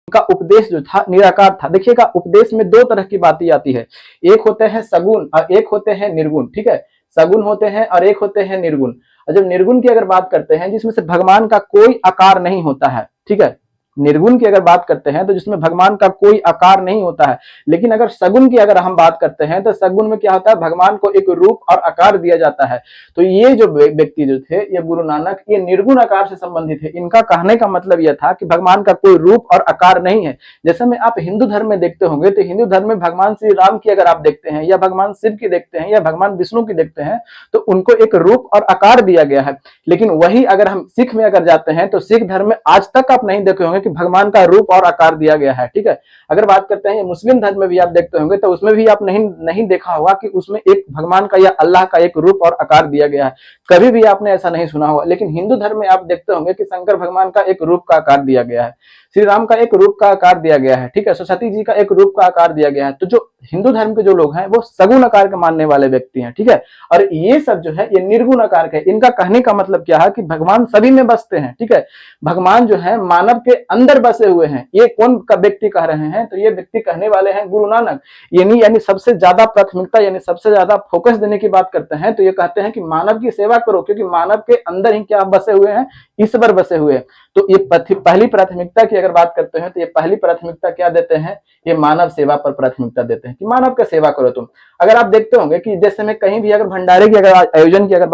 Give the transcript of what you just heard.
का उपदेश जो था निराकार था। देखिएगा, उपदेश में दो तरह की बातें आती है, एक होते हैं सगुण और एक होते हैं निर्गुण। ठीक है, सगुण होते हैं और एक होते हैं निर्गुण। और जब निर्गुण की अगर बात करते हैं, जिसमें से भगवान का कोई आकार नहीं होता है, ठीक है, निर्गुण की अगर बात करते हैं तो जिसमें भगवान का कोई आकार नहीं होता है। लेकिन अगर सगुण की अगर हम बात करते हैं तो सगुण में क्या होता है, भगवान को एक रूप और आकार दिया जाता है। तो ये जो व्यक्ति जो थे, ये गुरु नानक, ये निर्गुण आकार से संबंधित है। इनका कहने का मतलब यह था कि भगवान का कोई रूप और आकार नहीं है। जैसे में आप हिंदू धर्म में देखते होंगे तो हिंदू धर्म में भगवान श्री राम की अगर आप देखते हैं, या भगवान शिव की देखते हैं, या भगवान विष्णु की देखते हैं, तो उनको एक रूप और आकार दिया गया है। लेकिन वही अगर हम सिख में अगर जाते हैं तो सिख धर्म में आज तक आप नहीं देखे होंगे कि भगवान का रूप और आकार दिया गया है। ठीक है, अगर बात करते हैं मुस्लिम धर्म में भी आप देखते होंगे तो उसमें भी आप नहीं देखा होगा कि उसमें एक भगवान का या अल्लाह का एक रूप और आकार दिया गया है। कभी भी आपने ऐसा नहीं सुना होगा। लेकिन हिंदू धर्म में आप देखते होंगे कि शंकर भगवान का एक रूप का आकार दिया गया है, श्री राम का एक रूप का आकार दिया गया है, ठीक है, सरस्वती जी का एक रूप का आकार दिया गया है। तो जो हिंदू धर्म के जो लोग हैं वो सगुण आकार के मानने वाले व्यक्ति हैं। ठीक है, और ये सब जो है ये निर्गुण आकार के। इनका कहने का मतलब क्या है कि भगवान सभी में बसते हैं। ठीक है, भगवान जो है मानव के अंदर बसे हुए हैं। ये कौन का व्यक्ति कह रहे हैं, तो ये व्यक्ति कहने वाले हैं गुरु नानक। यानी सबसे ज्यादा प्राथमिकता, यानी सबसे ज्यादा फोकस देने की बात करते हैं तो ये कहते हैं कि मानव की सेवा करो, क्योंकि मानव के अंदर ही क्या बसे हुए हैं, ईश्वर बसे हुए हैं। तो ये पहली प्राथमिकता की अगर बात करते हैं तो ये पहली प्राथमिकता क्या देते हैं, ये मानव सेवा पर प्राथमिकता देते हैं कि मानव का सेवा करो तुम। अगर आप देखते होंगे कि जैसे में कहीं भी अगर भंडारे की अगर आयोजन की अगर